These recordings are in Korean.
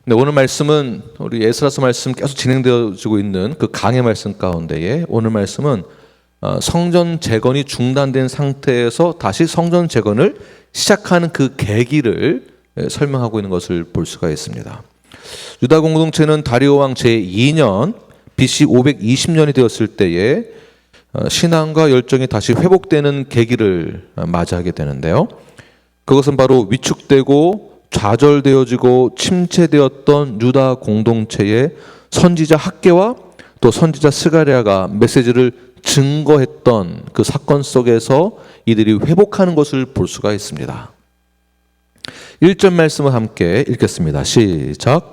네, 오늘 말씀은 우리 에스라서 말씀 계속 진행되어지고 있는 그 강의 말씀 가운데에 오늘 말씀은 성전 재건이 중단된 상태에서 다시 성전 재건을 시작하는 그 계기를 설명하고 있는 것을 볼 수가 있습니다. 유다 공동체는 다리오 왕 제2년 BC 520년이 되었을 때에 신앙과 열정이 다시 회복되는 계기를 맞이하게 되는데요. 그것은 바로 위축되고 좌절되어지고 침체되었던 유다 공동체의 선지자 학개와 또 선지자 스가랴가 메시지를 증거했던 그 사건 속에서 이들이 회복하는 것을 볼 수가 있습니다. 1절 말씀을 함께 읽겠습니다. 시작.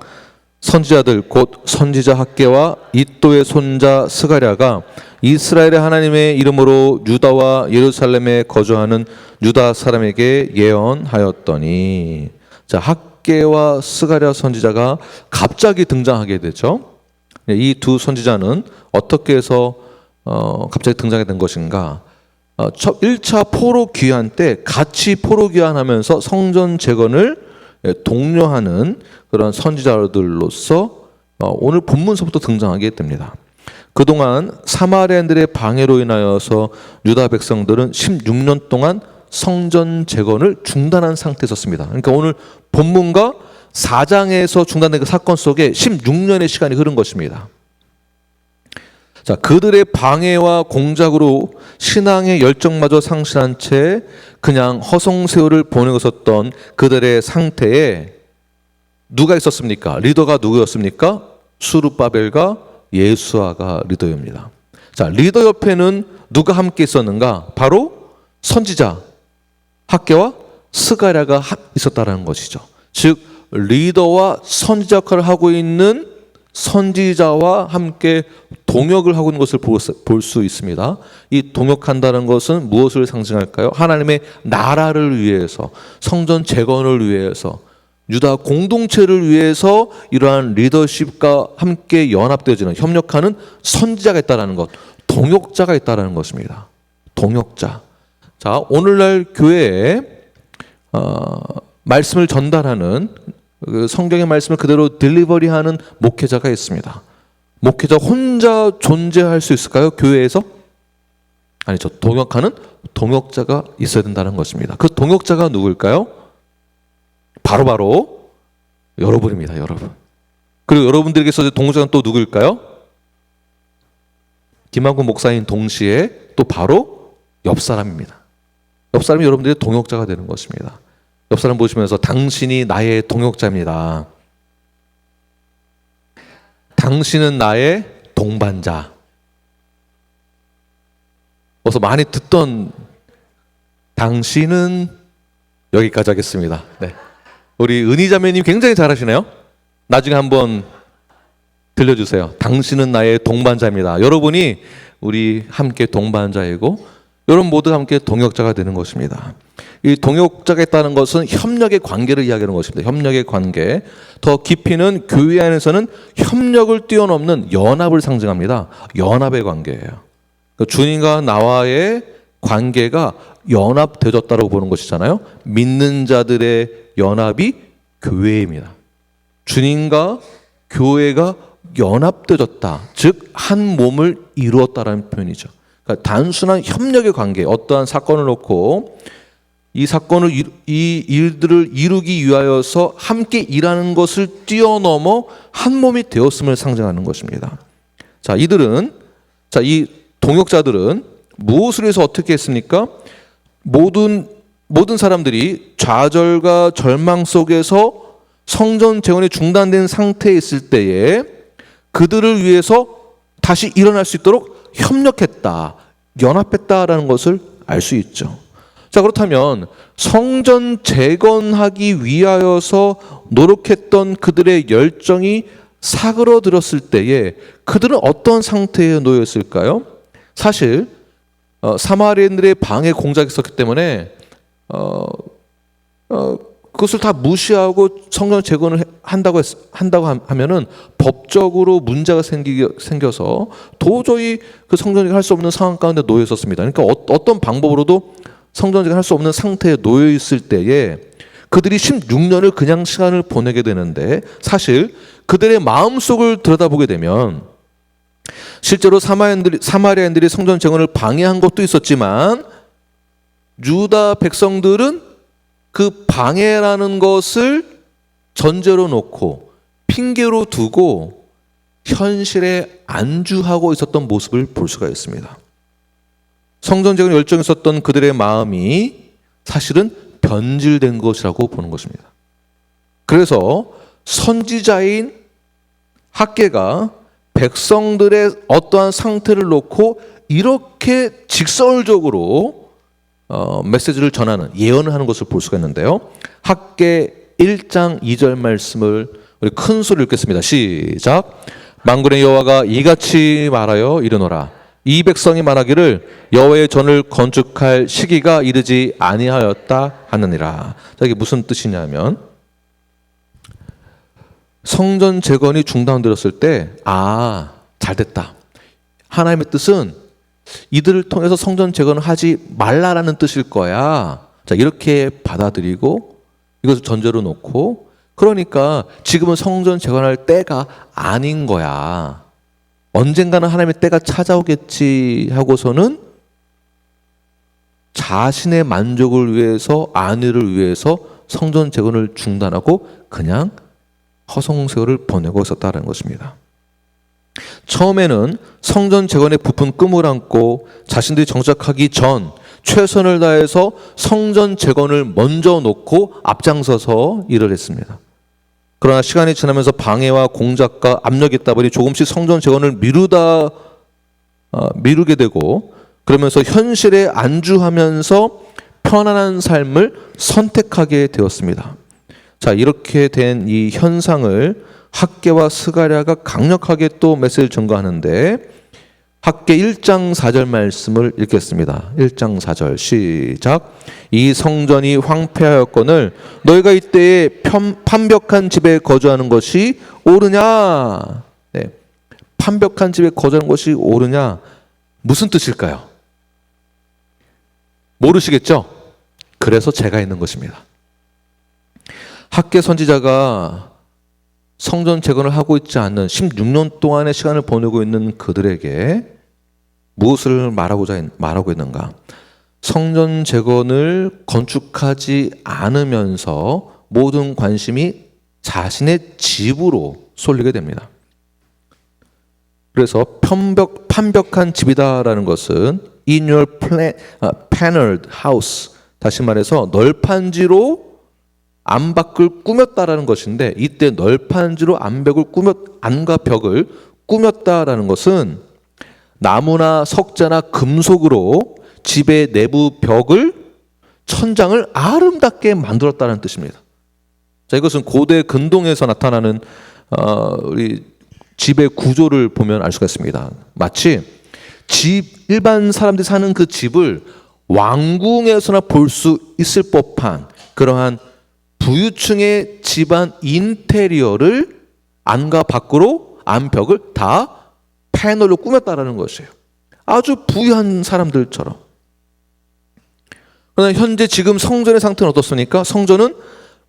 선지자들 곧 선지자 학개와 이또의 손자 스가랴가 이스라엘의 하나님의 이름으로 유다와 예루살렘에 거주하는 유다 사람에게 예언하였더니, 자, 학개와 스가랴 선지자가 갑자기 등장하게 되죠. 이 두 선지자는 어떻게 해서 갑자기 등장하게 된 것인가? 1차 포로 귀환 때 같이 포로 귀환하면서 성전 재건을 독려하는 그런 선지자들로서 오늘 본문서부터 등장하게 됩니다. 그동안 사마리아인들의 방해로 인하여서 유다 백성들은 16년 동안 성전 재건을 중단한 상태에 있었습니다. 그러니까 오늘 본문과 4장에서 중단된 그 사건 속에 16년의 시간이 흐른 것입니다. 자, 그들의 방해와 공작으로 신앙의 열정마저 상실한 채 그냥 허송세월을 보내고 있었던 그들의 상태에 누가 있었습니까? 리더가 누구였습니까? 수르바벨과 예수아가 리더입니다. 자, 리더 옆에는 누가 함께 있었는가? 바로 선지자 학개와 스가랴가 있었다는 것이죠. 즉 리더와 선지자 역할을 하고 있는 선지자와 함께 동역을 하고 있는 것을 볼 수 있습니다. 이 동역한다는 것은 무엇을 상징할까요? 하나님의 나라를 위해서, 성전 재건을 위해서, 유다 공동체를 위해서 이러한 리더십과 함께 연합되어지는, 협력하는 선지자가 있다는 것, 동역자가 있다는 것입니다. 동역자. 자, 오늘날 교회에 말씀을 전달하는, 성경의 말씀을 그대로 딜리버리하는 목회자가 있습니다. 목회자 혼자 존재할 수 있을까요? 교회에서? 아니죠. 동역하는 동역자가 있어야 된다는 것입니다. 그 동역자가 누구일까요? 바로 여러분입니다. 여러분. 그리고 여러분들에게서 동역자는 또 누구일까요? 김한국 목사님 동시에 또 바로 옆사람입니다. 옆사람이 여러분들의 동역자가 되는 것입니다. 옆사람 보시면서 당신이 나의 동역자입니다. 당신은 나의 동반자. 어서 많이 듣던 당신은 여기까지 하겠습니다. 네. 우리 은희 자매님 굉장히 잘하시네요. 나중에 한번 들려주세요. 당신은 나의 동반자입니다. 여러분이 우리 함께 동반자이고 여러분 모두 함께 동역자가 되는 것입니다. 이 동역자가 있다는 것은 협력의 관계를 이야기하는 것입니다. 협력의 관계. 더 깊이는 교회 안에서는 협력을 뛰어넘는 연합을 상징합니다. 연합의 관계예요. 그러니까 주님과 나와의 관계가 연합되어졌다고 보는 것이잖아요. 믿는 자들의 연합이 교회입니다. 주님과 교회가 연합되어졌다. 즉 한 몸을 이루었다라는 표현이죠. 그러니까 단순한 협력의 관계, 어떠한 사건을 놓고 이 사건을, 이 일들을 이루기 위하여서 함께 일하는 것을 뛰어넘어 한 몸이 되었음을 상징하는 것입니다. 자, 이 동역자들은 무엇을 위해서 어떻게 했습니까? 모든 사람들이 좌절과 절망 속에서 성전 재건이 중단된 상태에 있을 때에 그들을 위해서 다시 일어날 수 있도록 협력했다, 연합했다라는 것을 알 수 있죠. 자, 그렇다면 성전 재건하기 위하여서 노력했던 그들의 열정이 사그러들었을 때에 그들은 어떤 상태에 놓여 있을까요? 사실 사마리아인들의 방해 공작이 있었기 때문에 그것을 다 무시하고 성전 재건을 한다고 하면은 법적으로 문제가 생겨서 도저히 그 성전 재건을 할 수 없는 상황 가운데 놓여 있었습니다. 그러니까 어떤 방법으로도 성전 재건을 할 수 없는 상태에 놓여 있을 때에 그들이 16년을 그냥 시간을 보내게 되는데, 사실 그들의 마음속을 들여다보게 되면 실제로 사마리아인들이 성전 재건을 방해한 것도 있었지만 유다 백성들은 그 방해라는 것을 전제로 놓고 핑계로 두고 현실에 안주하고 있었던 모습을 볼 수가 있습니다. 성전 재건에 열정이 있었던 그들의 마음이 사실은 변질된 것이라고 보는 것입니다. 그래서 선지자인 학개가 백성들의 어떠한 상태를 놓고 이렇게 직설적으로 메시지를 전하는, 예언을 하는 것을 볼 수가 있는데요. 학개 1장 2절 말씀을 우리 큰 소리로 읽겠습니다. 시작. 만군의 여호와가 이같이 말하여 이르노라. 이 백성이 말하기를 여호와의 전을 건축할 시기가 이르지 아니하였다 하느니라. 자, 이게 무슨 뜻이냐면, 성전 재건이 중단되었을 때 잘됐다. 하나님의 뜻은 이들을 통해서 성전 재건을 하지 말라라는 뜻일 거야. 자, 이렇게 받아들이고 이것을 전제로 놓고, 그러니까 지금은 성전 재건할 때가 아닌 거야. 언젠가는 하나님의 때가 찾아오겠지 하고서는 자신의 만족을 위해서, 안위를 위해서 성전 재건을 중단하고 그냥 허송세월을 보내고 있었다는 것입니다. 처음에는 성전 재건에 부푼 꿈을 안고 자신들이 정착하기 전 최선을 다해서 성전 재건을 먼저 놓고 앞장서서 일을 했습니다. 그러나 시간이 지나면서 방해와 공작과 압력이 있다 보니 조금씩 성전 재건을 미루게 되고, 그러면서 현실에 안주하면서 편안한 삶을 선택하게 되었습니다. 자, 이렇게 된 이 현상을 학개와 스가랴가 강력하게 또 메시지를 전가하는데, 학개 1장 4절 말씀을 읽겠습니다. 1장 4절 시작. 이 성전이 황폐하였거늘 너희가 이때에 판벽한 집에 거주하는 것이 옳으냐? 네. 판벽한 집에 거주하는 것이 옳으냐? 무슨 뜻일까요? 모르시겠죠? 그래서 제가 있는 것입니다. 학개 선지자가 성전 재건을 하고 있지 않는 16년 동안의 시간을 보내고 있는 그들에게 무엇을 말하고 있는가? 성전 재건을 건축하지 않으면서 모든 관심이 자신의 집으로 쏠리게 됩니다. 그래서 판벽한 집이다라는 것은 in your paneled house, 다시 말해서 널판지로 안팎을 꾸몄다라는 것인데, 이때 널판지로 안과 벽을 꾸몄다라는 것은 나무나 석재나 금속으로 집의 내부 벽을, 천장을 아름답게 만들었다는 뜻입니다. 자, 이것은 고대 근동에서 나타나는 우리 집의 구조를 보면 알 수가 있습니다. 마치 일반 사람들이 사는 그 집을 왕궁에서나 볼 수 있을 법한 그러한 부유층의 집안 인테리어를 안과 밖으로 안벽을 다 패널로 꾸몄다라는 것이에요. 아주 부유한 사람들처럼. 그러나 현재 지금 성전의 상태는 어떻습니까? 성전은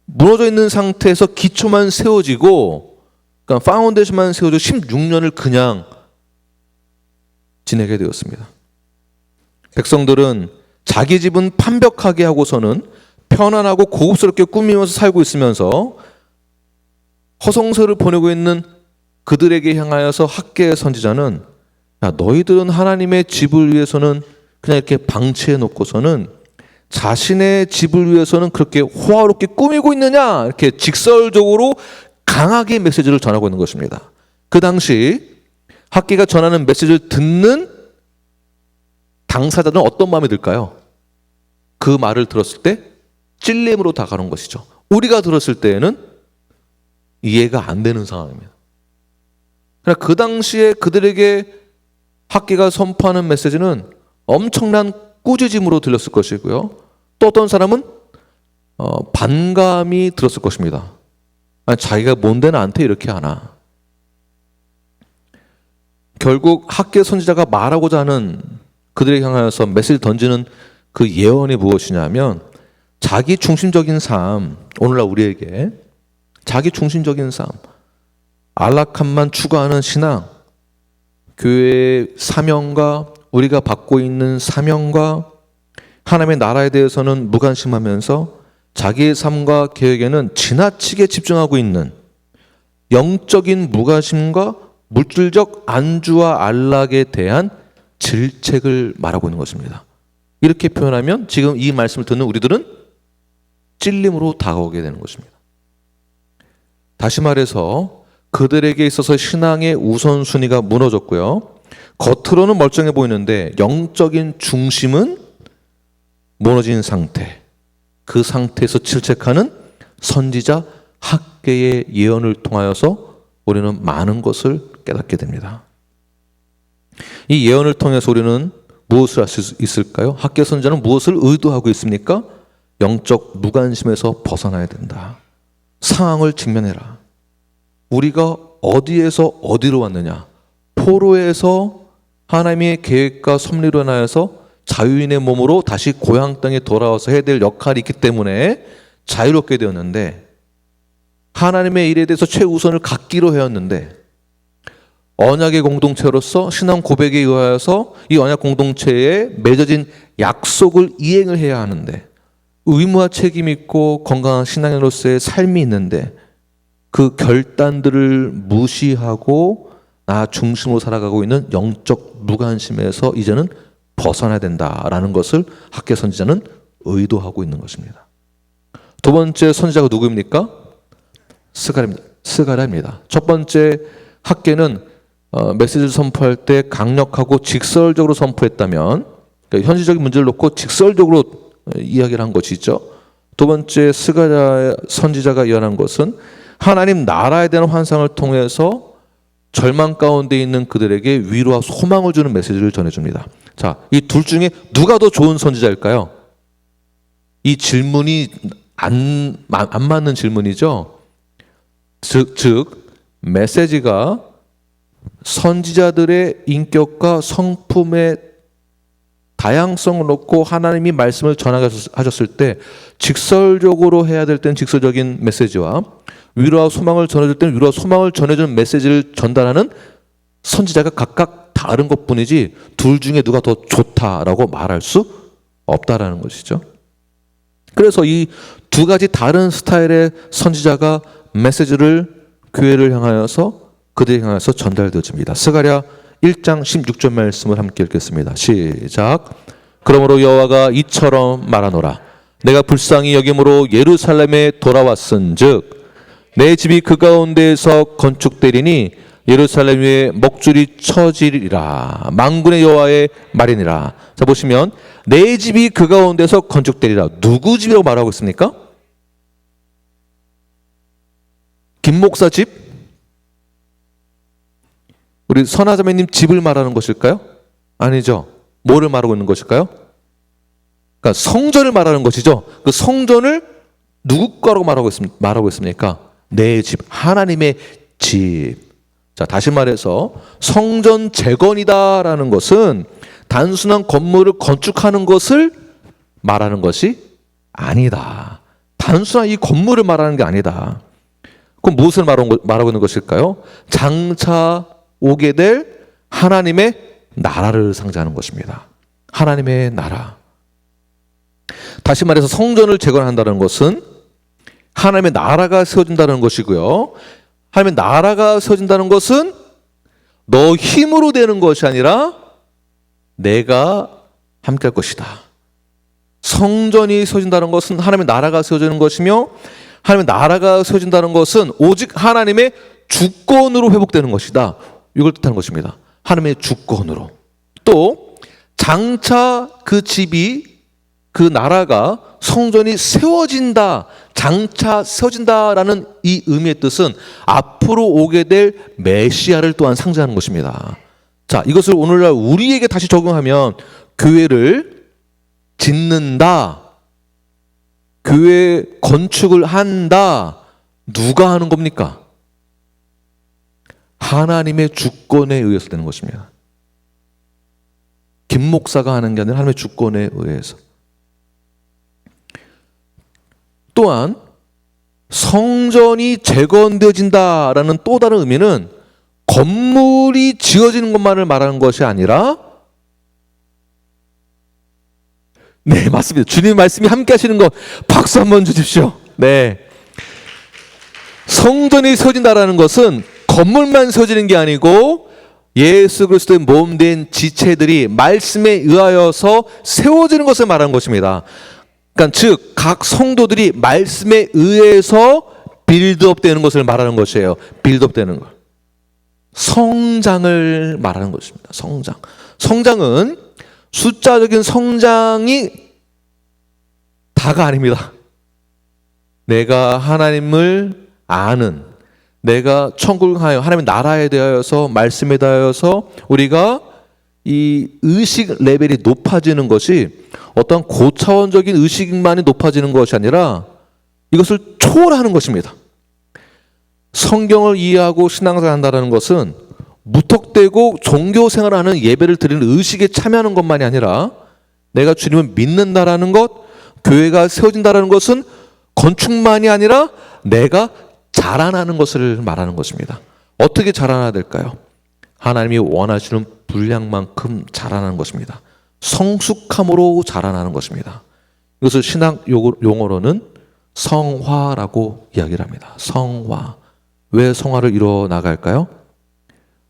무너져 있는 상태에서 기초만 세워지고, 그러니까 파운데이션만 세워져 16년을 그냥 지내게 되었습니다. 백성들은 자기 집은 판벽하게 하고서는 편안하고 고급스럽게 꾸미면서 살고 있으면서 허송세월을 보내고 있는 그들에게 향하여서 학개의 선지자는, 야, 너희들은 하나님의 집을 위해서는 그냥 이렇게 방치해 놓고서는 자신의 집을 위해서는 그렇게 호화롭게 꾸미고 있느냐? 이렇게 직설적으로 강하게 메시지를 전하고 있는 것입니다. 그 당시 학개가 전하는 메시지를 듣는 당사자들은 어떤 마음이 들까요? 그 말을 들었을 때 찔림으로 다가오는 것이죠. 우리가 들었을 때에는 이해가 안 되는 상황입니다. 그러나 그 당시에 그들에게 학개가 선포하는 메시지는 엄청난 꾸짖음으로 들렸을 것이고요. 또 어떤 사람은 반감이 들었을 것입니다. 아니, 자기가 뭔데 나한테 이렇게 하나. 결국 학개 선지자가 말하고자 하는, 그들에게 향하여서 메시지 던지는 그 예언이 무엇이냐면, 자기 중심적인 삶, 오늘날 우리에게 자기 중심적인 삶, 안락함만 추구하는 신앙, 교회의 사명과 우리가 받고 있는 사명과 하나님의 나라에 대해서는 무관심하면서 자기의 삶과 계획에는 지나치게 집중하고 있는 영적인 무관심과 물질적 안주와 안락에 대한 질책을 말하고 있는 것입니다. 이렇게 표현하면 지금 이 말씀을 듣는 우리들은 찔림으로 다가오게 되는 것입니다. 다시 말해서 그들에게 있어서 신앙의 우선순위가 무너졌고요. 겉으로는 멀쩡해 보이는데 영적인 중심은 무너진 상태. 그 상태에서 질책하는 선지자 학개의 예언을 통하여서 우리는 많은 것을 깨닫게 됩니다. 이 예언을 통해서 우리는 무엇을 할 수 있을까요? 학개 선지자는 무엇을 의도하고 있습니까? 영적 무관심에서 벗어나야 된다. 상황을 직면해라. 우리가 어디에서 어디로 왔느냐? 포로에서 하나님의 계획과 섭리로 인하여서 자유인의 몸으로 다시 고향 땅에 돌아와서 해야 될 역할이 있기 때문에 자유롭게 되었는데, 하나님의 일에 대해서 최우선을 갖기로 하였는데, 언약의 공동체로서 신앙 고백에 의하여서 이 언약 공동체에 맺어진 약속을 이행을 해야 하는데, 의무와 책임이 있고 건강한 신앙인으로서의 삶이 있는데 그 결단들을 무시하고 나 중심으로 살아가고 있는 영적 무관심에서 이제는 벗어나야 된다라는 것을 학개 선지자는 의도하고 있는 것입니다. 두 번째 선지자가 누구입니까? 스가랴입니다. 첫 번째 학개는 메시지를 선포할 때 강력하고 직설적으로 선포했다면, 그러니까 현실적인 문제를 놓고 직설적으로 이야기를 한 것이죠. 두 번째 스가랴 선지자가 예언한 것은 하나님 나라에 대한 환상을 통해서 절망 가운데 있는 그들에게 위로와 소망을 주는 메시지를 전해줍니다. 자, 이 둘 중에 누가 더 좋은 선지자일까요? 이 질문이 안 맞는 질문이죠. 즉 메시지가 선지자들의 인격과 성품의 다양성을 놓고 하나님이 말씀을 전하셨을 때 직설적으로 해야 될 때는 직설적인 메시지와 위로와 소망을 전해줄 때는 위로와 소망을 전해주는 메시지를 전달하는 선지자가 각각 다른 것뿐이지 둘 중에 누가 더 좋다라고 말할 수 없다라는 것이죠. 그래서 이 두 가지 다른 스타일의 선지자가 메시지를 교회를 향하여서 그들을 향해서 전달되어집니다. 스가랴 1장 16절 말씀을 함께 읽겠습니다. 시작. 그러므로 여호와가 이처럼 말하노라. 내가 불쌍히 여김으로 예루살렘에 돌아왔은즉 내 집이 그 가운데에서 건축되리니 예루살렘 위에 먹줄이 쳐지리라. 만군의 여호와의 말이니라. 자, 보시면 내 집이 그 가운데서 건축되리라. 누구 집이라고 말하고 있습니까? 김 목사 집? 우리 선하자매님 집을 말하는 것일까요? 아니죠. 뭐를 말하고 있는 것일까요? 그러니까 성전을 말하는 것이죠. 그 성전을 누구 거라고 말하고 있습니까? 내 집, 하나님의 집. 자, 다시 말해서 성전 재건이다라는 것은 단순한 건물을 건축하는 것을 말하는 것이 아니다. 단순한 이 건물을 말하는 게 아니다. 그럼 무엇을 말하고 있는 것일까요? 장차 오게 될 하나님의 나라를 상징하는 것입니다. 하나님의 나라. 다시 말해서 성전을 재건한다는 것은 하나님의 나라가 세워진다는 것이고요. 하나님의 나라가 세워진다는 것은 너 힘으로 되는 것이 아니라 내가 함께 할 것이다. 성전이 세워진다는 것은 하나님의 나라가 세워지는 것이며, 하나님의 나라가 세워진다는 것은 오직 하나님의 주권으로 회복되는 것이다. 이걸 뜻하는 것입니다. 하나님의 주권으로. 또 장차 그 집이, 그 나라가, 성전이 세워진다, 장차 세워진다라는 이 의미의 뜻은 앞으로 오게 될 메시아를 또한 상징하는 것입니다. 자, 이것을 오늘날 우리에게 다시 적용하면 교회를 짓는다, 교회 건축을 한다, 누가 하는 겁니까? 하나님의 주권에 의해서 되는 것입니다. 김 목사가 하는 게 아니라 하나님의 주권에 의해서. 또한 성전이 재건되어진다라는 또 다른 의미는 건물이 지어지는 것만을 말하는 것이 아니라, 네, 맞습니다. 주님 말씀이 함께 하시는 것 박수 한번 주십시오. 네. 성전이 세워진다라는 것은 건물만 세워지는 게 아니고 예수 그리스도의 몸된 지체들이 말씀에 의하여서 세워지는 것을 말하는 것입니다. 그러니까 즉 각 성도들이 말씀에 의해서 빌드업 되는 것을 말하는 것이에요. 빌드업 되는 것. 성장을 말하는 것입니다. 성장. 성장은 숫자적인 성장이 다가 아닙니다. 내가 하나님을 아는, 내가 천국을 하여 하나님의 나라에 대하여서 말씀에 대하여서 우리가 이 의식 레벨이 높아지는 것이 어떤 고차원적인 의식만이 높아지는 것이 아니라 이것을 초월하는 것입니다. 성경을 이해하고 신앙생활을 한다는 것은 무턱대고 종교생활을 하는 예배를 드리는 의식에 참여하는 것만이 아니라 내가 주님을 믿는다라는 것, 교회가 세워진다라는 것은 건축만이 아니라 내가 자라나는 것을 말하는 것입니다. 어떻게 자라나야 될까요? 하나님이 원하시는 분량만큼 자라나는 것입니다. 성숙함으로 자라나는 것입니다. 이것을 신학 용어로는 성화라고 이야기를 합니다. 성화. 왜 성화를 이루어 나갈까요?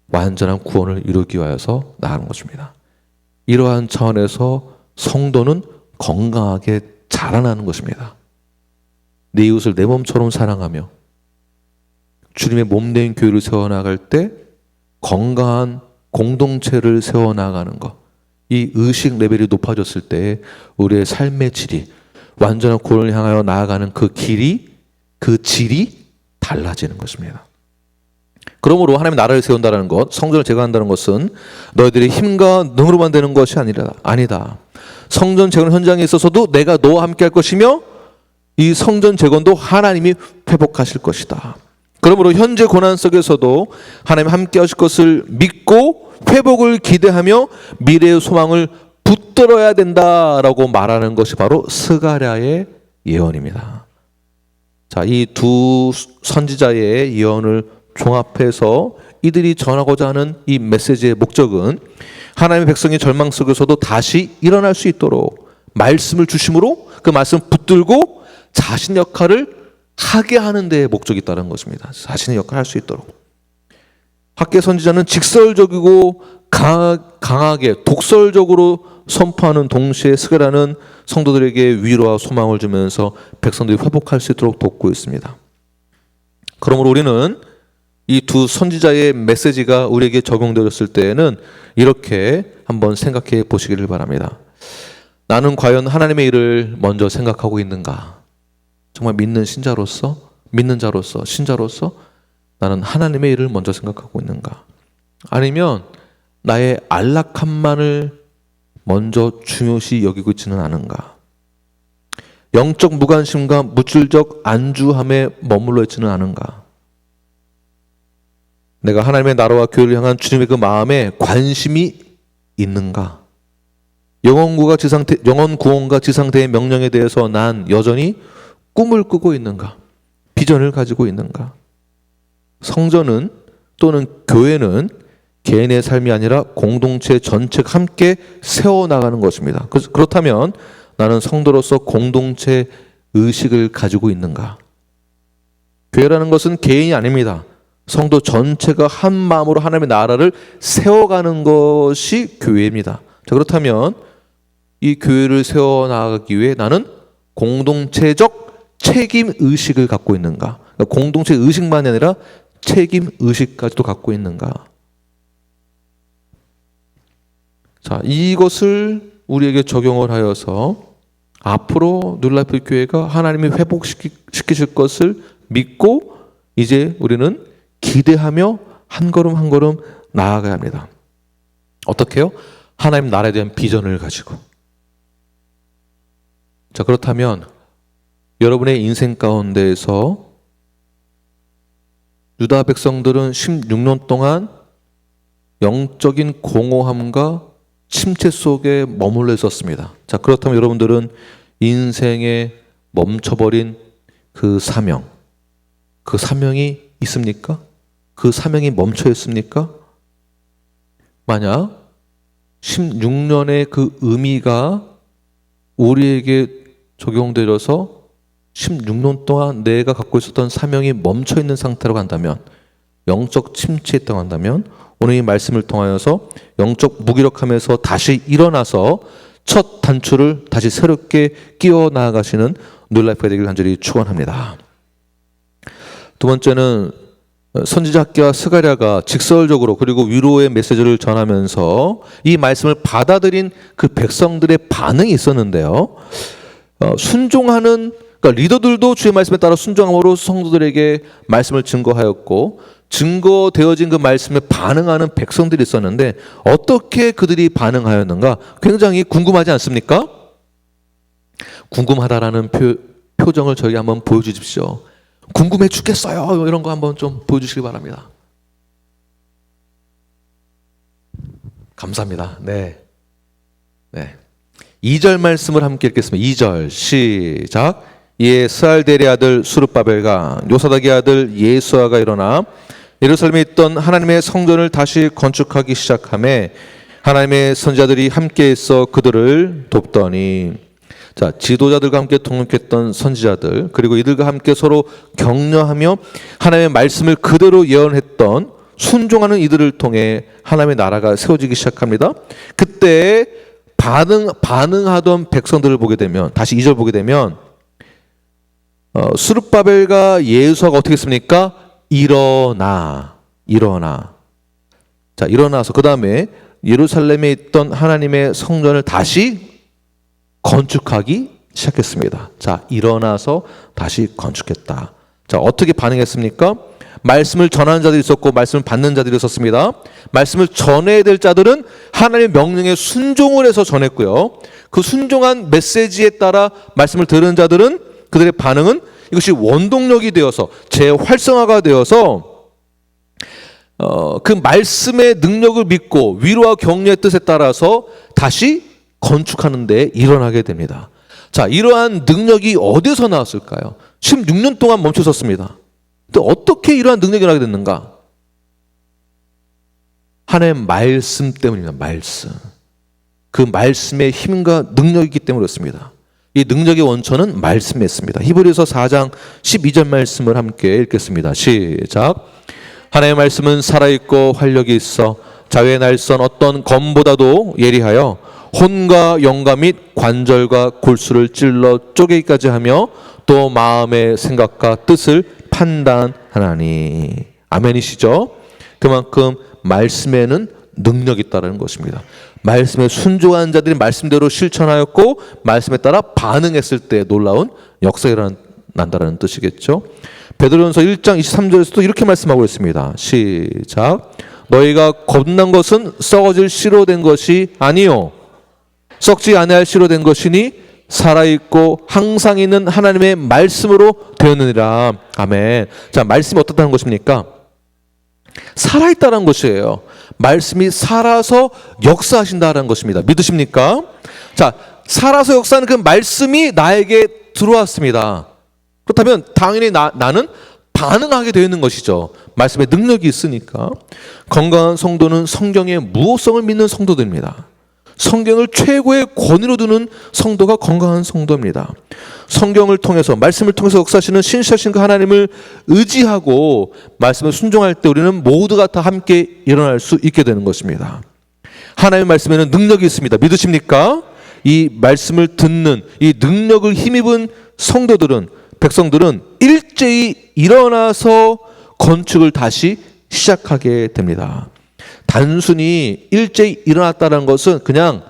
완전한 구원을 이루기 위해서 나가는 것입니다. 이러한 차원에서 성도는 건강하게 자라나는 것입니다. 내 이웃을 내 몸처럼 사랑하며 주님의 몸된 교회를 세워나갈 때 건강한 공동체를 세워나가는 것, 이 의식 레벨이 높아졌을 때 우리의 삶의 질이, 완전한 구원을 향하여 나아가는 그 길이, 그 질이 달라지는 것입니다. 그러므로 하나님의 나라를 세운다는 것, 성전을 재건한다는 것은 너희들의 힘과 능으로만 되는 것이 아니다. 성전 재건 현장에 있어서도 내가 너와 함께 할 것이며 이 성전 재건도 하나님이 회복하실 것이다. 그러므로 현재 고난 속에서도 하나님 함께 하실 것을 믿고 회복을 기대하며 미래의 소망을 붙들어야 된다라고 말하는 것이 바로 스가랴의 예언입니다. 자, 이 두 선지자의 예언을 종합해서 이들이 전하고자 하는 이 메시지의 목적은 하나님의 백성의 절망 속에서도 다시 일어날 수 있도록 말씀을 주심으로 그 말씀을 붙들고 자신 역할을 하게 하는 데에 목적이 있다는 것입니다. 자신의 역할을 할 수 있도록. 학계 선지자는 직설적이고 강하게 독설적으로 선포하는 동시에 스가랴는 성도들에게 위로와 소망을 주면서 백성들이 회복할 수 있도록 돕고 있습니다. 그러므로 우리는 이 두 선지자의 메시지가 우리에게 적용되었을 때에는 이렇게 한번 생각해 보시기를 바랍니다. 나는 과연 하나님의 일을 먼저 생각하고 있는가? 정말 믿는 신자로서, 믿는 자로서, 신자로서 나는 하나님의 일을 먼저 생각하고 있는가? 아니면 나의 안락함만을 먼저 중요시 여기고 있지는 않은가? 영적 무관심과 물질적 안주함에 머물러 있지는 않은가? 내가 하나님의 나라와 교회를 향한 주님의 그 마음에 관심이 있는가? 영원 구원과 지상대의 명령에 대해서 난 여전히 꿈을 꾸고 있는가? 비전을 가지고 있는가? 성전은 또는 교회는 개인의 삶이 아니라 공동체 전체가 함께 세워나가는 것입니다. 그렇다면 나는 성도로서 공동체 의식을 가지고 있는가? 교회라는 것은 개인이 아닙니다. 성도 전체가 한 마음으로 하나님의 나라를 세워가는 것이 교회입니다. 자, 그렇다면 이 교회를 세워나가기 위해 나는 공동체적 책임 의식을 갖고 있는가? 그러니까 공동체 의식만이 아니라 책임 의식까지도 갖고 있는가? 자, 이것을 우리에게 적용을 하여서 앞으로 뉴라이프 교회가 하나님이 회복시키실 것을 믿고 이제 우리는 기대하며 한 걸음 한 걸음 나아가야 합니다. 어떻게요? 하나님 나라에 대한 비전을 가지고. 자, 그렇다면 여러분의 인생 가운데에서 유다 백성들은 16년 동안 영적인 공허함과 침체 속에 머물러 있었습니다. 자, 그렇다면 여러분들은 인생에 멈춰버린 그 사명이 있습니까? 그 사명이 멈춰 있습니까? 만약 16년의 그 의미가 우리에게 적용되어서 16년 동안 내가 갖고 있었던 사명이 멈춰 있는 상태로 간다면, 영적 침체에 있다고 한다면, 오늘 이 말씀을 통하여서 영적 무기력함에서 다시 일어나서 첫 단추를 다시 새롭게 끼워 나아가시는 뉴라이프가 되길 간절히 축원합니다. 두 번째는 선지자 학기야 스가랴가 직설적으로 그리고 위로의 메시지를 전하면서 이 말씀을 받아들인 그 백성들의 반응이 있었는데요. 순종하는, 그러니까 리더들도 주의 말씀에 따라 순종함으로 성도들에게 말씀을 증거하였고, 증거되어진 그 말씀에 반응하는 백성들이 있었는데 어떻게 그들이 반응하였는가 굉장히 궁금하지 않습니까? 궁금하다라는 표정을 저희 한번 보여주십시오. 궁금해 죽겠어요. 이런 거 한번 좀 보여주시기 바랍니다. 감사합니다. 네. 2절 말씀을 함께 읽겠습니다. 2절 시작. 이에 스알델의 아들 수르바벨과 요사닥의 아들 예수아가 일어나 예루살렘에 있던 하나님의 성전을 다시 건축하기 시작하매 하나님의 선지자들이 함께해서 그들을 돕더니, 자, 지도자들과 함께 동역했던 선지자들, 그리고 이들과 함께 서로 격려하며 하나님의 말씀을 그대로 예언했던 순종하는 이들을 통해 하나님의 나라가 세워지기 시작합니다. 그때 반응하던 백성들을 보게 되면, 다시 2절 보게 되면 스룹바벨과 예수아가 어떻게 했습니까? 일어나. 자, 일어나서 그 다음에 예루살렘에 있던 하나님의 성전을 다시 건축하기 시작했습니다. 자, 일어나서 다시 건축했다. 자, 어떻게 반응했습니까? 말씀을 전하는 자들이 있었고 말씀을 받는 자들이 있었습니다. 말씀을 전해야 될 자들은 하나님의 명령에 순종을 해서 전했고요. 그 순종한 메시지에 따라 말씀을 들은 자들은 그들의 반응은 이것이 원동력이 되어서 재활성화가 되어서 그 말씀의 능력을 믿고 위로와 격려의 뜻에 따라서 다시 건축하는 데 일어나게 됩니다. 자, 이러한 능력이 어디서 나왔을까요? 16년 동안 멈춰섰습니다. 또 어떻게 이러한 능력이 나게 됐는가? 하나님의 말씀 때문입니다. 말씀. 그 말씀의 힘과 능력이기 때문에 그렇습니다. 이 능력의 원천은 말씀에 있습니다. 히브리서 4장 12절 말씀을 함께 읽겠습니다. 시작. 하나님의 말씀은 살아있고 활력이 있어 자유의 날선 어떤 검보다도 예리하여 혼과 영과 및 관절과 골수를 찔러 쪼개기까지 하며 또 마음의 생각과 뜻을 판단하나니. 아멘이시죠? 그만큼 말씀에는 능력이 있다는 것입니다. 말씀에 순종한 자들이 말씀대로 실천하였고 말씀에 따라 반응했을 때 놀라운 역사가 난다는 뜻이겠죠. 베드로전서 1장 23절에서도 이렇게 말씀하고 있습니다. 시작. 너희가 겁난 것은 썩어질 씨로 된 것이 아니요 썩지 아니할 씨로 된 것이니 살아있고 항상 있는 하나님의 말씀으로 되었느니라. 아멘. 자, 말씀이 어떻다는 것입니까? 살아있다는 것이에요. 말씀이 살아서 역사하신다는 것입니다. 믿으십니까? 자, 살아서 역사하는 그 말씀이 나에게 들어왔습니다. 그렇다면 당연히 나는 반응하게 되어 있는 것이죠. 말씀의 능력이 있으니까. 건강한 성도는 성경의 무호성을 믿는 성도들입니다. 성경을 최고의 권위로 두는 성도가 건강한 성도입니다. 성경을 통해서 말씀을 통해서 역사하시는 신실하신 그 하나님을 의지하고 말씀을 순종할 때 우리는 모두가 다 함께 일어날 수 있게 되는 것입니다. 하나님의 말씀에는 능력이 있습니다. 믿으십니까? 이 말씀을 듣는 이 능력을 힘입은 성도들은, 백성들은 일제히 일어나서 건축을 다시 시작하게 됩니다. 단순히 일제히 일어났다는 것은 그냥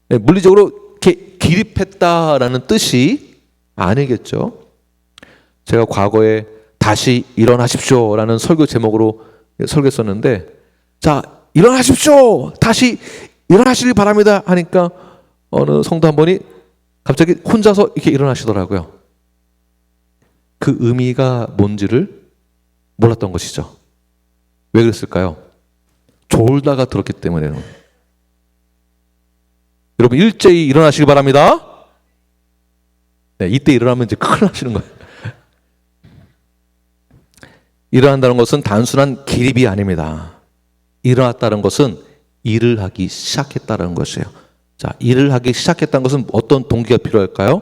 물리적으로 이렇게 기립했다라는 뜻이 아니겠죠. 제가 과거에 다시 일어나십시오라는 설교 제목으로 설교했었는데, 자, 일어나십시오, 다시 일어나시길 바랍니다 하니까 어느 성도 한 분이 갑자기 혼자서 이렇게 일어나시더라고요. 그 의미가 뭔지를 몰랐던 것이죠. 왜 그랬을까요? 졸다가 들었기 때문에요. 여러분, 일제히 일어나시기 바랍니다. 네, 이때 일어나면 이제 큰일 나시는 거예요. 일어난다는 것은 단순한 기립이 아닙니다. 일어났다는 것은 일을 하기 시작했다는 것이에요. 자, 일을 하기 시작했다는 것은 어떤 동기가 필요할까요?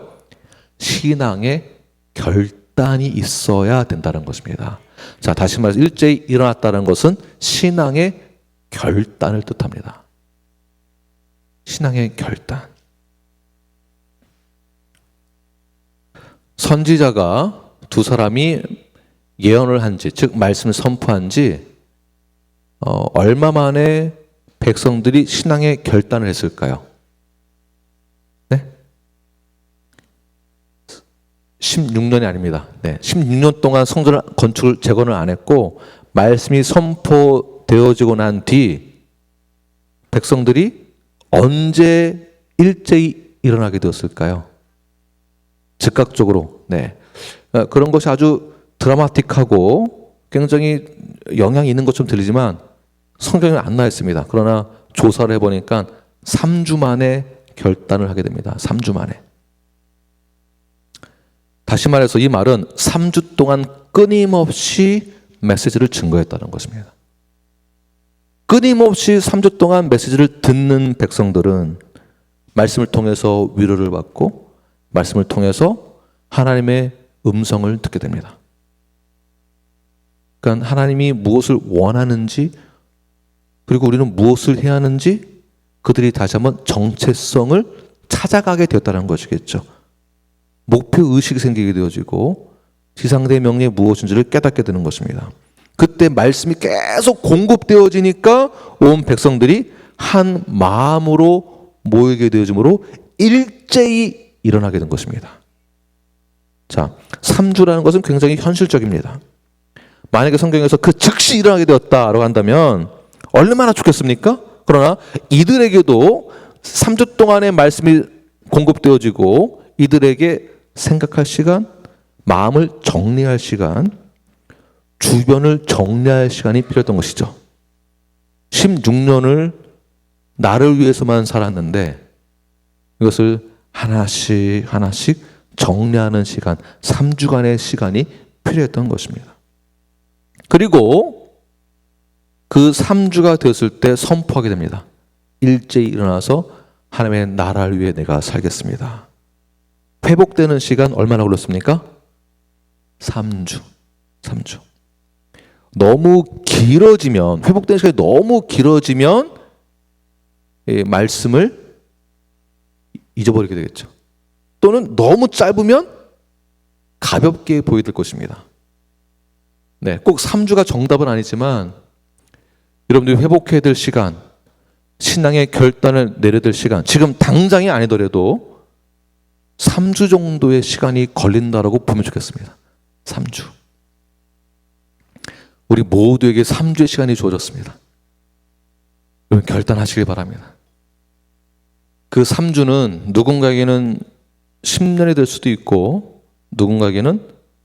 신앙의 결단이 있어야 된다는 것입니다. 자, 다시 말해서 일제히 일어났다는 것은 신앙의 결단을 뜻합니다. 신앙의 결단. 선지자가 두 사람이 예언을 한 지, 즉 말씀을 선포한 지 얼마 만에 백성들이 신앙의 결단을 했을까요? 네? 16년이 아닙니다. 네, 16년 동안 성전 건축을 재건을 안 했고 말씀이 선포되어지고 난 뒤 백성들이 언제 일제히 일어나게 되었을까요? 즉각적으로. 네, 그런 것이 아주 드라마틱하고 굉장히 영향이 있는 것처럼 들리지만 성경에 안 나와 있습니다. 그러나 조사를 해보니까 3주 만에 결단을 하게 됩니다. 3주 만에. 다시 말해서 이 말은 3주 동안 끊임없이 메시지를 증거했다는 것입니다. 끊임없이 3주 동안 메시지를 듣는 백성들은 말씀을 통해서 위로를 받고 말씀을 통해서 하나님의 음성을 듣게 됩니다. 그러니까 하나님이 무엇을 원하는지 그리고 우리는 무엇을 해야 하는지 그들이 다시 한번 정체성을 찾아가게 되었다는 것이겠죠. 목표의식이 생기게 되어지고 지상대의 명령이 무엇인지를 깨닫게 되는 것입니다. 그때 말씀이 계속 공급되어지니까 온 백성들이 한 마음으로 모이게 되어지므로 일제히 일어나게 된 것입니다. 자, 3주라는 것은 굉장히 현실적입니다. 만약에 성경에서 그 즉시 일어나게 되었다라고 한다면 얼마나 좋겠습니까? 그러나 이들에게도 3주 동안의 말씀이 공급되어지고 이들에게 생각할 시간, 마음을 정리할 시간, 주변을 정리할 시간이 필요했던 것이죠. 16년을 나를 위해서만 살았는데 이것을 하나씩 하나씩 정리하는 시간, 3주간의 시간이 필요했던 것입니다. 그리고 그 3주가 되었을 때 선포하게 됩니다. 일제히 일어나서 하나님의 나라를 위해 내가 살겠습니다. 회복되는 시간 얼마나 걸렸습니까? 3주. 3주. 너무 길어지면, 회복되는 시간이 너무 길어지면 말씀을 잊어버리게 되겠죠. 또는 너무 짧으면 가볍게 보이게 될 것입니다. 네, 꼭 3주가 정답은 아니지만 여러분들이 회복해야 될 시간, 신앙의 결단을 내려야 될 시간, 지금 당장이 아니더라도 3주 정도의 시간이 걸린다라고 보면 좋겠습니다. 3주. 우리 모두에게 3주의 시간이 주어졌습니다. 여러분 결단하시길 바랍니다. 그 3주는 누군가에게는 10년이 될 수도 있고 누군가에게는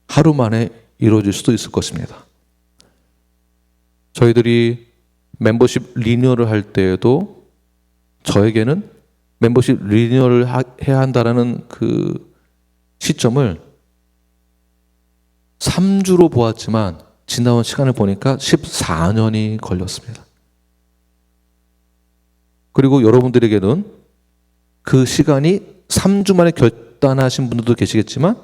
하루 만에 이루어질 수도 있을 것입니다. 저희들이 멤버십 리뉴얼을 할 때에도 저에게는 멤버십 리뉴얼을 해야 한다는 그 시점을 3주로 보았지만 지나온 시간을 보니까 14년이 걸렸습니다. 그리고 여러분들에게는 그 시간이 3주 만에 결단하신 분들도 계시겠지만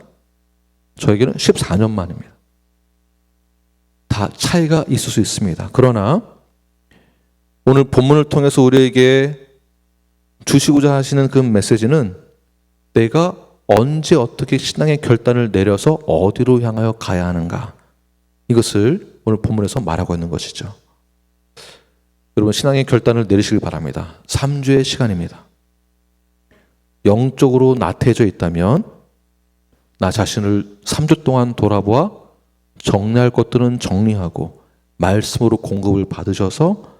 저에게는 14년 만입니다. 다 차이가 있을 수 있습니다. 그러나 오늘 본문을 통해서 우리에게 주시고자 하시는 그 메시지는 내가 언제 어떻게 신앙의 결단을 내려서 어디로 향하여 가야 하는가, 이것을 오늘 본문에서 말하고 있는 것이죠. 여러분 신앙의 결단을 내리시길 바랍니다. 3주의 시간입니다. 영적으로 나태해져 있다면 나 자신을 3주 동안 돌아보아 정리할 것들은 정리하고 말씀으로 공급을 받으셔서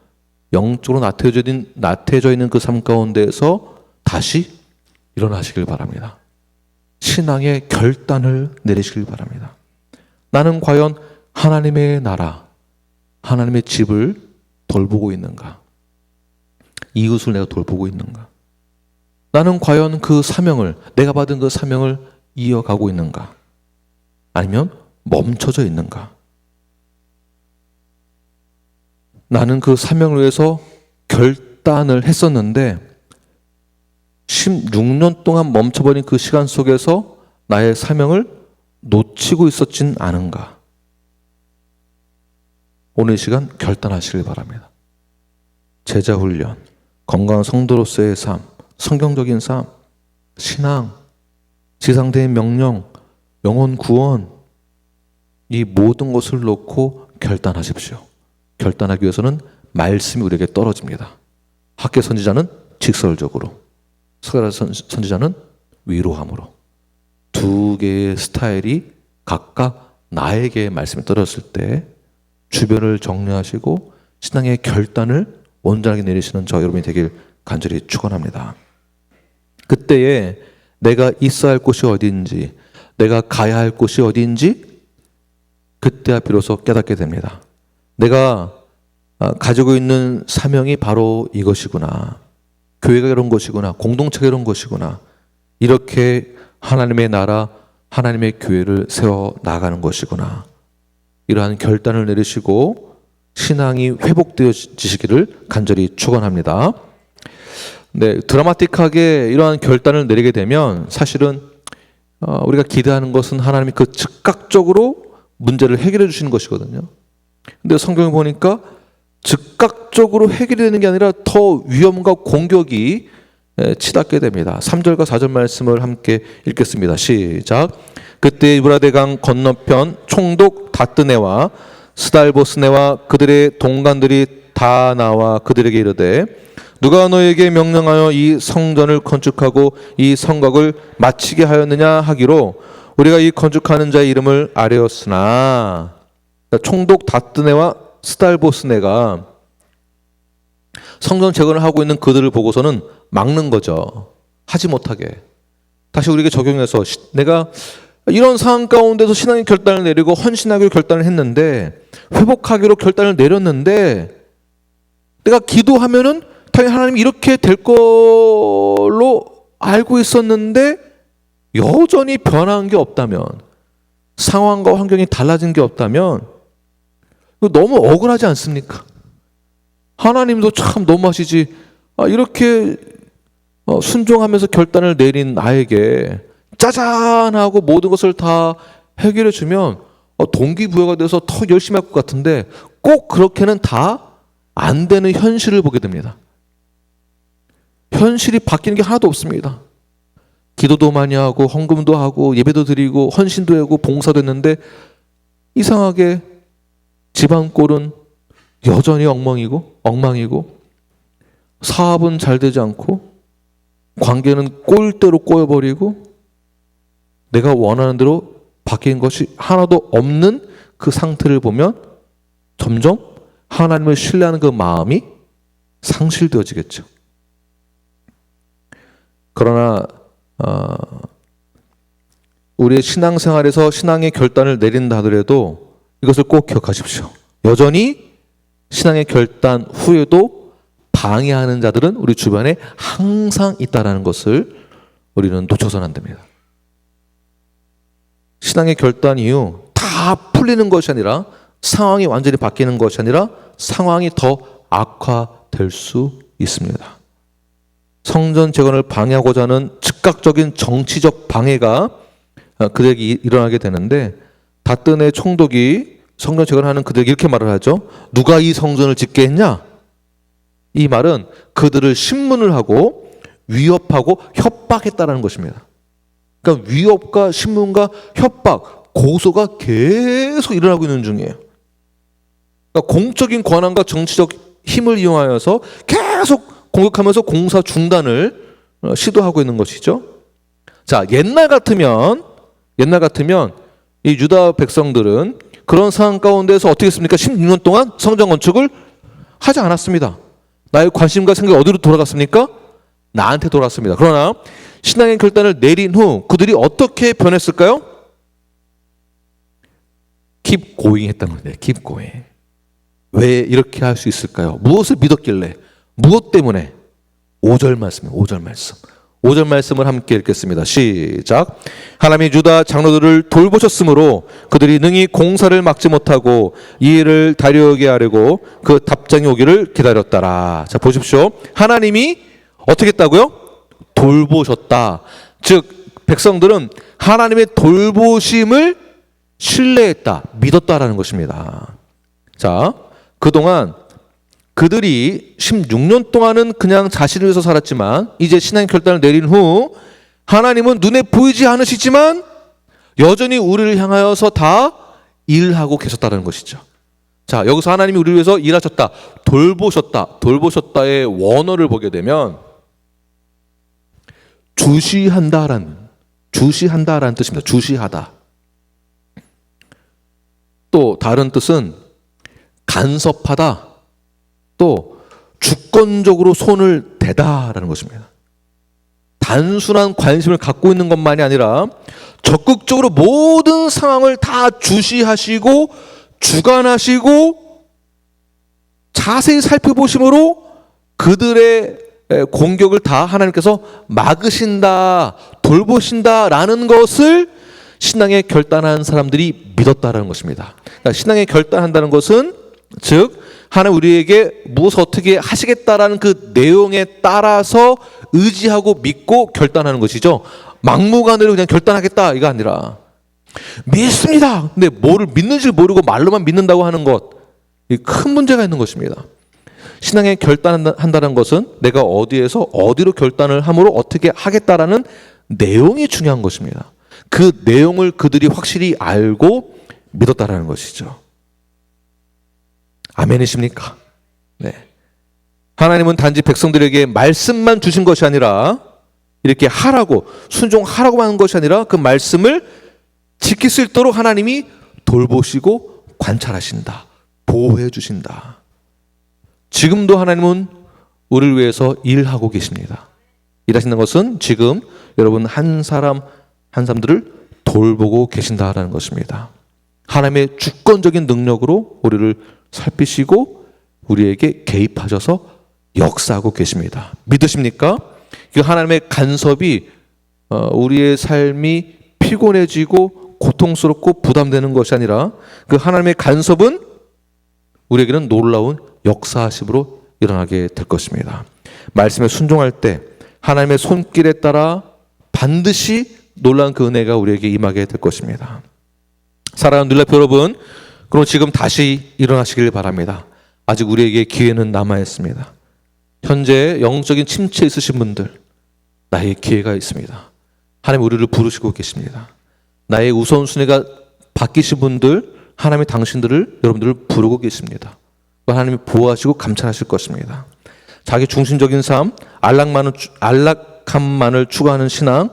영적으로 나태해져 있는 그 삶 가운데에서 다시 일어나시길 바랍니다. 신앙의 결단을 내리시길 바랍니다. 나는 과연 하나님의 나라, 하나님의 집을 돌보고 있는가? 이웃을 내가 돌보고 있는가? 나는 과연 그 사명을, 내가 받은 그 사명을 이어가고 있는가? 아니면 멈춰져 있는가? 나는 그 사명을 위해서 결단을 했었는데 16년 동안 멈춰버린 그 시간 속에서 나의 사명을 놓치고 있었진 않은가? 오늘 이 시간 결단하시길 바랍니다. 제자 훈련, 건강한 성도로서의 삶, 성경적인 삶, 신앙, 지상대의 명령, 영혼 구원, 이 모든 것을 놓고 결단하십시오. 결단하기 위해서는 말씀이 우리에게 떨어집니다. 학계 선지자는 직설적으로, 스가랴 선지자는 위로함으로. 두 개의 스타일이 각각 나에게 말씀이 떨어졌을 때 주변을 정리하시고 신앙의 결단을 온전하게 내리시는 저 여러분이 되길 간절히 축원합니다. 그때에 내가 있어야 할 곳이 어디인지, 내가 가야 할 곳이 어디인지 그때야 비로소 깨닫게 됩니다. 내가 가지고 있는 사명이 바로 이것이구나. 교회가 이런 것이구나. 공동체가 이런 것이구나. 이렇게 하나님의 나라, 하나님의 교회를 세워 나가는 것이구나. 이러한 결단을 내리시고 신앙이 회복되어지시기를 간절히 축원합니다. 네, 드라마틱하게 이러한 결단을 내리게 되면 사실은 우리가 기대하는 것은 하나님이 그 즉각적으로 문제를 해결해 주시는 것이거든요. 근데 성경을 보니까 즉각적으로 해결이 되는 게 아니라 더 위험과 공격이 치닫게 됩니다. 3절과 4절 말씀을 함께 읽겠습니다. 시작. 그때 유브라데강 건너편 총독 다뜨네와 스달보스네와 그들의 동관들이 다 나와 그들에게 이르되 누가 너에게 명령하여 이 성전을 건축하고 이 성곽을 마치게 하였느냐 하기로 우리가 이 건축하는 자의 이름을 아뢰었으나. 총독 다뜨네와 스달보스네가 성전 재건을 하고 있는 그들을 보고서는 막는 거죠. 하지 못하게. 다시 우리에게 적용해서 내가 이런 상황 가운데서 신앙의 결단을 내리고 헌신하기로 결단을 했는데, 회복하기로 결단을 내렸는데, 내가 기도하면은 당연히 하나님이 이렇게 될 걸로 알고 있었는데 여전히 변한 게 없다면, 상황과 환경이 달라진 게 없다면 너무 억울하지 않습니까? 하나님도 참 너무하시지. 이렇게 순종하면서 결단을 내린 나에게 짜잔하고 모든 것을 다 해결해 주면 동기부여가 돼서 더 열심히 할 것 같은데 꼭 그렇게는 다 안 되는 현실을 보게 됩니다. 현실이 바뀌는 게 하나도 없습니다. 기도도 많이 하고 헌금도 하고 예배도 드리고 헌신도 하고 봉사도 했는데 이상하게 집안 꼴은 여전히 엉망이고 사업은 잘 되지 않고 관계는 꼴대로 꼬여버리고 내가 원하는 대로 바뀐 것이 하나도 없는 그 상태를 보면 점점 하나님을 신뢰하는 그 마음이 상실되어지겠죠. 그러나 우리의 신앙생활에서 신앙의 결단을 내린다 하더라도 이것을 꼭 기억하십시오. 여전히 신앙의 결단 후에도 방해하는 자들은 우리 주변에 항상 있다는 것을 우리는 놓쳐서는 안 됩니다. 신앙의 결단 이후 다 풀리는 것이 아니라, 상황이 완전히 바뀌는 것이 아니라 상황이 더 악화될 수 있습니다. 성전 재건을 방해하고자 하는 즉각적인 정치적 방해가 그들에게 일어나게 되는데, 다뜨네 총독이 성전 재건하는 그들에게 이렇게 말을 하죠. 누가 이 성전을 짓게 했냐? 이 말은 그들을 신문을 하고 위협하고 협박했다는 것입니다. 그러니까 위협과 신문과 협박, 고소가 계속 일어나고 있는 중이에요. 그러니까 공적인 권한과 정치적 힘을 이용하여서 계속 공격하면서 공사 중단을 시도하고 있는 것이죠. 자, 옛날 같으면 이 유다 백성들은 그런 상황 가운데서 어떻게 했습니까? 16년 동안 성전 건축을 하지 않았습니다. 나의 관심과 생각이 어디로 돌아갔습니까? 나한테 돌아갔습니다. 그러나 신앙의 결단을 내린 후 그들이 어떻게 변했을까요? Keep going 했다는 거예요. Keep going. 왜 이렇게 할 수 있을까요? 무엇을 믿었길래? 무엇 때문에? 5절 말씀이에요. 5절 말씀. 5절 말씀을 함께 읽겠습니다. 시작. 하나님이 유다 장로들을 돌보셨으므로 그들이 능히 공사를 막지 못하고 이 일을 다려오게 하려고 그 답장이 오기를 기다렸더라. 자, 보십시오. 하나님이 어떻게 했다고요? 돌보셨다. 즉 백성들은 하나님의 돌보심을 신뢰했다, 믿었다라는 것입니다. 자, 그동안 그들이 16년 동안은 그냥 자신을 위해서 살았지만 이제 신앙의 결단을 내린 후 하나님은 눈에 보이지 않으시지만 여전히 우리를 향하여서 다 일하고 계셨다는 것이죠. 자, 여기서 하나님이 우리를 위해서 일하셨다, 돌보셨다, 돌보셨다의 원어를 보게 되면 주시한다라는 뜻입니다. 주시하다. 또 다른 뜻은 간섭하다, 또 주권적으로 손을 대다라는 것입니다. 단순한 관심을 갖고 있는 것만이 아니라 적극적으로 모든 상황을 다 주시하시고 주관하시고 자세히 살펴보심으로 그들의 공격을 다 하나님께서 막으신다, 돌보신다라는 것을 신앙에 결단한 사람들이 믿었다라는 것입니다. 그러니까 신앙에 결단한다는 것은 즉 하나님 우리에게 무엇을 어떻게 하시겠다라는 그 내용에 따라서 의지하고 믿고 결단하는 것이죠. 막무가내로 그냥 결단하겠다 이거 아니라 믿습니다. 근데 뭐를 믿는지 모르고 말로만 믿는다고 하는 것, 큰 문제가 있는 것입니다. 신앙에 결단한다는 것은 내가 어디에서 어디로 결단을 함으로 어떻게 하겠다라는 내용이 중요한 것입니다. 그 내용을 그들이 확실히 알고 믿었다라는 것이죠. 아멘이십니까? 네. 하나님은 단지 백성들에게 말씀만 주신 것이 아니라 이렇게 하라고, 순종하라고 하는 것이 아니라 그 말씀을 지킬 수 있도록 하나님이 돌보시고 관찰하신다, 보호해 주신다. 지금도 하나님은 우리를 위해서 일하고 계십니다. 일하시는 것은 지금 여러분 한 사람들을 돌보고 계신다라는 것입니다. 하나님의 주권적인 능력으로 우리를 살피시고 우리에게 개입하셔서 역사하고 계십니다. 믿으십니까? 그 하나님의 간섭이 우리의 삶이 피곤해지고 고통스럽고 부담되는 것이 아니라 그 하나님의 간섭은 우리에게는 놀라운 역사하심으로 일어나게 될 것입니다. 말씀에 순종할 때 하나님의 손길에 따라 반드시 놀라운 그 은혜가 우리에게 임하게 될 것입니다. 사랑하는 눈앞 여러분, 그럼 지금 다시 일어나시길 바랍니다. 아직 우리에게 기회는 남아 있습니다. 현재 영적인 침체에 있으신 분들, 나의 기회가 있습니다. 하나님 우리를 부르시고 계십니다. 나의 우선순위가 바뀌신 분들, 하나님이 당신들을, 여러분들을 부르고 계십니다. 하나님이 보호하시고 감찰하실 것입니다. 자기 중심적인 삶, 안락함만을 추구하는 신앙,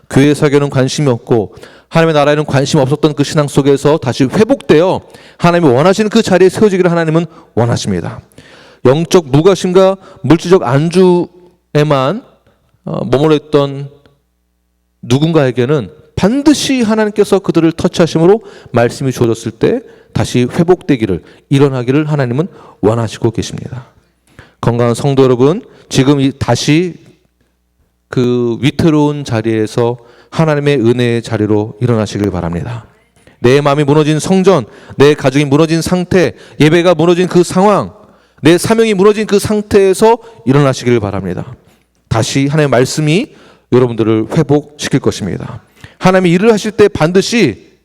교회 사교는 관심이 없고 하나님의 나라에는 관심이 없었던 그 신앙 속에서 다시 회복되어 하나님이 원하시는 그 자리에 세워지기를 하나님은 원하십니다. 영적 무관심과 물질적 안주에만 머물러 있던 누군가에게는 반드시 하나님께서 그들을 터치하심으로 말씀이 주어졌을 때 다시 회복되기를, 일어나기를 하나님은 원하시고 계십니다. 건강한 성도 여러분, 지금 다시 그 위태로운 자리에서 하나님의 은혜의 자리로 일어나시길 바랍니다. 내 마음이 무너진 성전, 내 가정이 무너진 상태, 예배가 무너진 그 상황, 내 사명이 무너진 그 상태에서 일어나시길 바랍니다. 다시 하나님의 말씀이 여러분들을 회복시킬 것입니다. 하나님이 일을 하실 때 반드시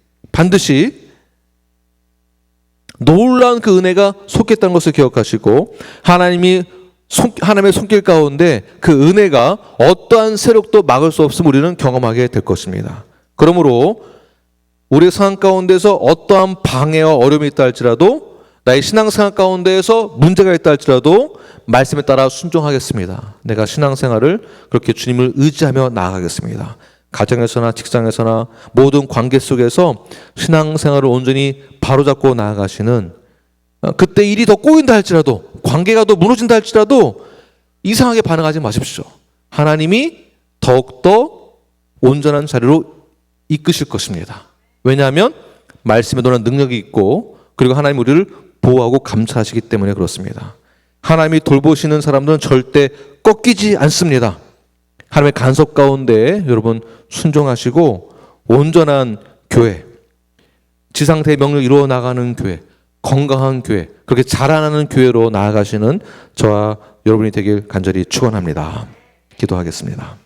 놀라운 그 은혜가 속했다는 것을 기억하시고 하나님의 손길 가운데 그 은혜가 어떠한 세력도 막을 수 없음을 우리는 경험하게 될 것입니다. 그러므로 우리의 상황 가운데서 어떠한 방해와 어려움이 있다 할지라도, 나의 신앙생활 가운데에서 문제가 있다 할지라도 말씀에 따라 순종하겠습니다. 내가 신앙생활을 그렇게 주님을 의지하며 나아가겠습니다. 가정에서나 직장에서나 모든 관계 속에서 신앙생활을 온전히 바로잡고 나아가시는, 그때 일이 더 꼬인다 할지라도, 관계가 더 무너진다 할지라도 이상하게 반응하지 마십시오. 하나님이 더욱더 온전한 자리로 이끄실 것입니다. 왜냐하면 말씀에 논한 능력이 있고, 그리고 하나님 우리를 보호하고 감찰하시기 때문에 그렇습니다. 하나님이 돌보시는 사람들은 절대 꺾이지 않습니다. 하나님의 간섭 가운데 여러분 순종하시고 온전한 교회, 지상태의 명령을 이루어 나가는 교회, 건강한 교회, 그렇게 자라나는 교회로 나아가시는 저와 여러분이 되길 간절히 축원합니다. 기도하겠습니다.